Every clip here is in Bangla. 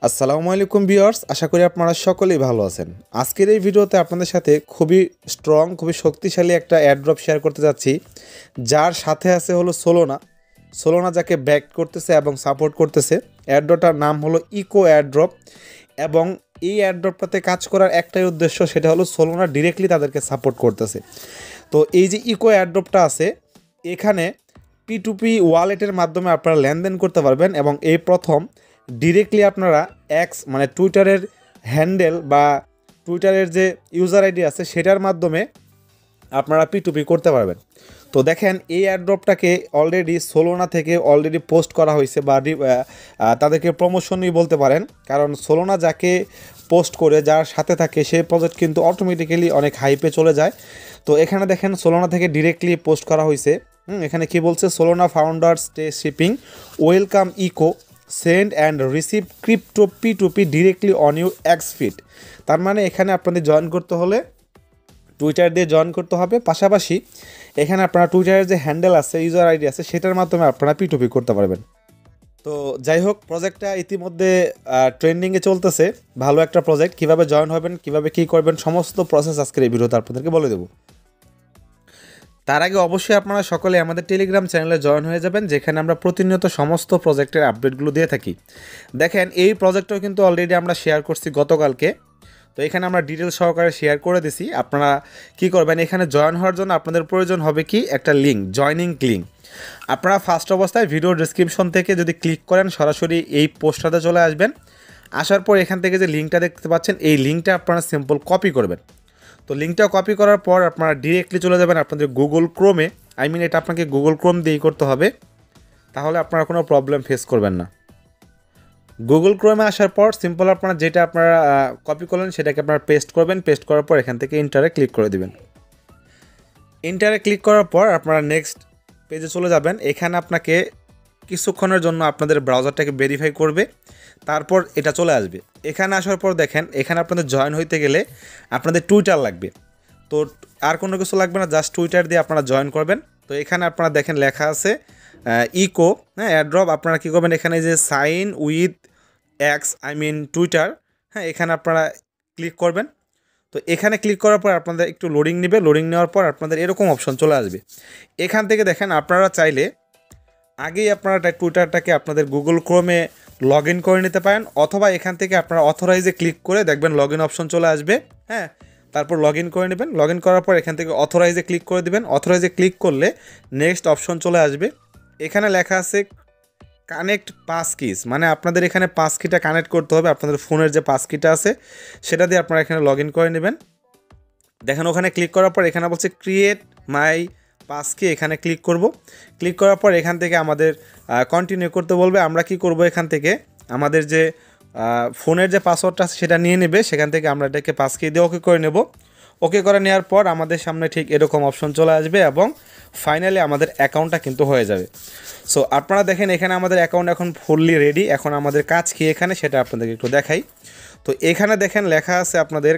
আসসালামু আলাইকুম ভিউয়ার্স, আশা করি আপনারা সকলেই ভালো আছেন। আজকের এই ভিডিওতে আপনাদের সাথে খুবই স্ট্রং, খুবই শক্তিশালী একটা অ্যাড্রপ শেয়ার করতে যাচ্ছি, যার সাথে আছে হলো সোলোনা যাকে ব্যাক করতেছে এবং সাপোর্ট করতেছে। অ্যাড্রপটার নাম হলো ইকো অ্যাড্রপ এবং এই অ্যাড্রপটাতে কাজ করার একটাই উদ্দেশ্য, সেটা হলো সোলোনা ডিরেক্টলি তাদেরকে সাপোর্ট করতেছে। তো এই যে ইকো অ্যাড্রপটা আছে, এখানে P2P ওয়ালেটের মাধ্যমে আপনারা লেনদেন করতে পারবেন এবং এই প্রথম ডিরেক্টলি আপনারা এক্স মানে টুইটারের হ্যান্ডেল বা টুইটারের যে ইউজার আইডি আছে সেটার মাধ্যমে আপনারা P2P করতে পারবেন। তো দেখেন, এই অ্যাড্রপটাকে অলরেডি সোলোনা থেকে অলরেডি পোস্ট করা হয়েছে বা তাদেরকে প্রমোশনই বলতে পারেন, কারণ সোলোনা যাকে পোস্ট করে যার সাথে থাকে সেই প্রজেক্ট কিন্তু অটোমেটিক্যালি অনেক হাইপে চলে যায়। তো এখানে দেখেন সোলোনা থেকে ডিরেক্টলি পোস্ট করা হয়েছে। এখানে কি বলছে, Solana founder stay shipping, welcome Echo, send and receive crypto P2P directly on your X feed. তার মানে এখানে আপনাদের জয়েন করতে হলে টুইটার দিয়ে জয়েন করতে হবে, পাশাপাশি এখানে আপনারা টুইটারের যে হ্যান্ডেল আছে, ইউজার আইডি আছে, সেটার মাধ্যমে আপনারা P2P করতে পারবেন। তো যাই হোক, প্রজেক্টটা ইতিমধ্যে ট্রেন্ডিংয়ে চলতেছে, ভালো একটা প্রজেক্ট। কীভাবে জয়েন হবেন, কীভাবে কী করবেন, সমস্ত প্রসেস আজকের এই ভিডিওতে আপনাদেরকে বলে দেবো। তার আগে অবশ্যই আপনারা সকলে আমাদের টেলিগ্রাম চ্যানেলে জয়েন হয়ে যাবেন, যেখানে আমরা প্রতিনিয়ত সমস্ত প্রজেক্টের আপডেটগুলো দিয়ে থাকি। দেখেন, এই প্রজেক্টটাও কিন্তু অলরেডি আমরা শেয়ার করছি গতকালকে। তো এখানে আমরা ডিটেল সহকারে শেয়ার করে দিছি। আপনারা কি করবেন, এখানে জয়েন হওয়ার জন্য আপনাদের প্রয়োজন হবে কি, একটা লিঙ্ক, জয়নিং লিঙ্ক। আপনারা ফার্স্ট অবস্থায় ভিডিও ডেসক্রিপশন থেকে যদি ক্লিক করেন সরাসরি এই পোস্টটাতে চলে আসবেন। আসার পর এখান থেকে যে লিঙ্কটা দেখতে পাচ্ছেন, এই লিঙ্কটা আপনারা সিম্পল কপি করবেন। তো লিঙ্কটা কপি করার পর আপনারা ডিরেক্টলি চলে যাবেন আপনাদের গুগল ক্রোমে। এটা আপনাকে গুগল ক্রোম দিয়েই করতে হবে, তাহলে আপনারা কোনো প্রবলেম ফেস করবেন না। গুগল ক্রোমে আসার পর সিম্পল আপনারা যেটা আপনারা কপি করলেন সেটাকে আপনারা পেস্ট করবেন। পেস্ট করার পর এখান থেকে ইন্টারে ক্লিক করে দিবেন। ইন্টারে ক্লিক করার পর আপনারা নেক্সট পেজে চলে যাবেন। এখানে আপনাকে কিছুক্ষণের জন্য আপনাদের ব্রাউজারটাকে ভেরিফাই করবে, তারপর এটা চলে আসবে। এখানে আসার পর দেখেন, এখানে আপনাদের জয়েন হইতে গেলে আপনাদের টুইটার লাগবে। তো আর কোনো কিছু লাগবে না, জাস্ট টুইটার দিয়ে আপনারা জয়েন করবেন। তো এখানে আপনারা দেখেন লেখা আছে ইকো অ্যাড্রপ। আপনারা কী করবেন, এখানে যে সাইন উইথ এক্স টুইটার, এখানে আপনারা ক্লিক করবেন। তো এখানে ক্লিক করার পর আপনাদের একটু লোডিং নেবে। লোডিং নেওয়ার পর আপনাদের এরকম অপশন চলে আসবে। এখান থেকে দেখেন, আপনারা চাইলে আগেই আপনারা টুইটারটাকে আপনাদের গুগল ক্রোমে লগ ইন করে নিতে পারেন, অথবা এখান থেকে আপনারা অথরাইজে ক্লিক করে দেখবেন লগ ইন অপশন চলে আসবে। তারপর লগ ইন করে নেবেন। লগ ইন করার পর এখান থেকে অথরাইজে ক্লিক করে দেবেন। অথরাইজে ক্লিক করলে নেক্সট অপশন চলে আসবে। এখানে লেখা আছে কানেক্ট পাস কিস, মানে আপনাদের এখানে পাস কিটা কানেক্ট করতে হবে। আপনাদের ফোনের যে পাস কিটা আছে সেটা দিয়ে আপনারা এখানে লগ ইন করে নেবেন। দেখেন, ওখানে ক্লিক করার পর এখানে বলছে ক্রিয়েট মাই পাস কি, এখানে ক্লিক করব। ক্লিক করার পর এখান থেকে আমাদের কন্টিনিউ করতে বলবে। আমরা কি করব, এখান থেকে আমাদের যে ফোনের যে পাসওয়ার্ডটা আছে সেটা নিয়ে নেবে। সেখান থেকে আমরা এটাকে পাস কি দিয়ে ওকে করে নেব। ওকে করে নেওয়ার পর আমাদের সামনে ঠিক এরকম অপশন চলে আসবে এবং ফাইনালি আমাদের অ্যাকাউন্টটা কিন্তু হয়ে যাবে। সো আপনারা দেখেন, এখানে আমাদের অ্যাকাউন্ট এখন ফুললি রেডি। এখন আমাদের কাজ কি এখানে সেটা আপনাদেরকে একটু দেখাই। তো এখানে দেখেন লেখা আছে আপনাদের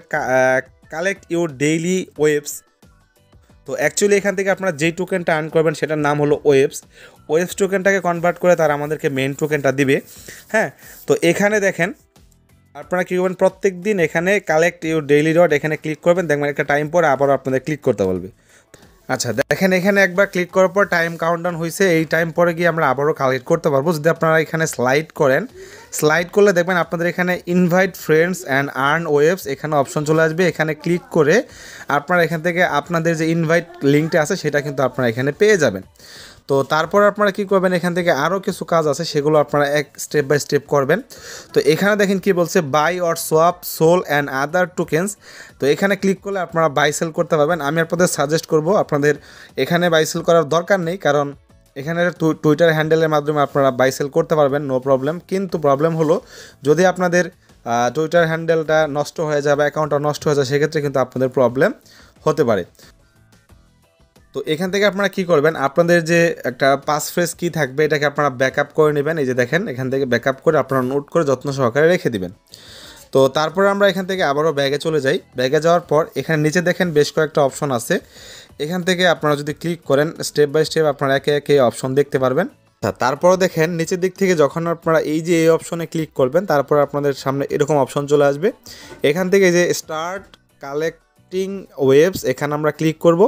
কালেক্ট ইউর ডেইলি ওয়েবস। তো অ্যাকচুয়ালি এখান থেকে আপনারা যেই টোকেনটা আর্ন করবেন সেটার নাম হলো ওয়েবস টোকেনটাকে কনভার্ট করে তারা আমাদেরকে মেইন টোকেনটা দিবে। তো এখানে দেখেন, আপনারা কী করবেন, প্রত্যেক দিন এখানে কালেক্ট ইউর ডেইলি ডট এখানে ক্লিক করবেন। দেখবেন একটা টাইম পরে আবারও আপনাদের ক্লিক করতে বলবে। আচ্ছা, দেখেন এখানে একবার ক্লিক করার পর টাইম কাউন্টডাউন হয়েছে। এই টাইম পরে গিয়ে আমরা আবারও কালেক্ট করতে পারবো। যদি আপনারা এখানে স্লাইড করেন, স্লাইড করলে দেখবেন আপনাদের এখানে ইনভাইট ফ্রেন্ডস অ্যান্ড আর্ন ওয়েবস এখানে অপশন চলে আসবে। এখানে ক্লিক করে আপনারা এখান থেকে আপনাদের যে ইনভাইট লিঙ্কটা আছে সেটা কিন্তু আপনারা এখানে পেয়ে যাবেন। তো তারপর আপনারা কী করবেন, এখান থেকে আরও কিছু কাজ আছে সেগুলো আপনারা স্টেপ বাই স্টেপ করবেন। তো এখানে দেখেন কি বলছে, buy or swap SOL and other tokens. তো এখানে ক্লিক করলে আপনারা বাই সেল করতে পারবেন। আমি আপনাদের সাজেস্ট করব আপনাদের এখানে বাই সেল করার দরকার নেই, কারণ এখানে টুইটার হ্যান্ডেলের মাধ্যমে আপনারা বাই সেল করতে পারবেন, নো প্রবলেম। কিন্তু প্রবলেম হলো, যদি আপনাদের টুইটার হ্যান্ডেলটা নষ্ট হয়ে যায় বা অ্যাকাউন্টটা নষ্ট হয়ে যায়, সেক্ষেত্রে কিন্তু আপনাদের প্রবলেম হতে পারে। তো এখান থেকে আপনারা কি করবেন, আপনাদের যে একটা পাসফ্রেজ কি থাকবে এটাকে আপনারা ব্যাকআপ করে নেবেন। এই যে দেখেন, এখান থেকে ব্যাকআপ করে আপনারা নোট করে যত্ন সহকারে রেখে দিবেন। তো তারপরে আমরা এখান থেকে আবারও ব্যাগে চলে যাই। ব্যাগে যাওয়ার পর এখানে নিচে দেখেন বেশ কয়েকটা অপশন আছে। এখান থেকে আপনারা যদি ক্লিক করেন, স্টেপ বাই স্টেপ আপনারা একে একে অপশন দেখতে পারবেন। তারপরে দেখেন নিচের দিক থেকে যখন আপনারা এই যে এই অপশনে ক্লিক করবেন, তারপর আপনাদের সামনে এরকম অপশন চলে আসবে। এখান থেকে যে স্টার্ট কালেক্টিং ওয়েবস, এখানে আমরা ক্লিক করব।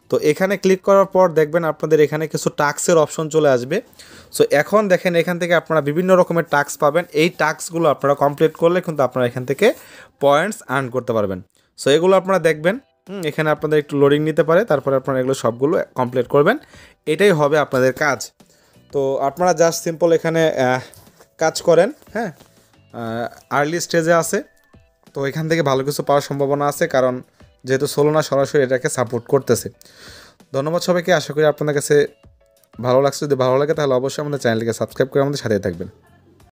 তো এখানে ক্লিক করার পর দেখবেন আপনাদের এখানে কিছু টাস্কের অপশন চলে আসবে। সো এখন দেখেন এখান থেকে আপনারা বিভিন্ন রকমের টাস্ক পাবেন। এই টাস্কগুলো আপনারা কমপ্লিট করলে কিন্তু আপনারা এখান থেকে পয়েন্টস আর্ন করতে পারবেন। সো এগুলো আপনারা দেখবেন, এখানে আপনাদের একটু লোডিং নিতে পারে, তারপরে আপনারা এগুলো সবগুলো কমপ্লিট করবেন। এটাই হবে আপনাদের কাজ। তো আপনারা জাস্ট সিম্পল এখানে কাজ করেন। হ্যাঁ, আর্লি স্টেজে আছে, তো এখান থেকে ভালো কিছু পাওয়ার সম্ভাবনা আছে, কারণ যেহেতু সোলোনা সরাসরি এটাকে সাপোর্ট করতেছে। ধন্যবাদ সবাইকে। আশা করি আপনাদের কাছে ভালো লাগছে। যদি ভালো লাগে তাহলে অবশ্যই আমাদের চ্যানেলটিকে সাবস্ক্রাইব করে আমাদের সাথে থাকবেন।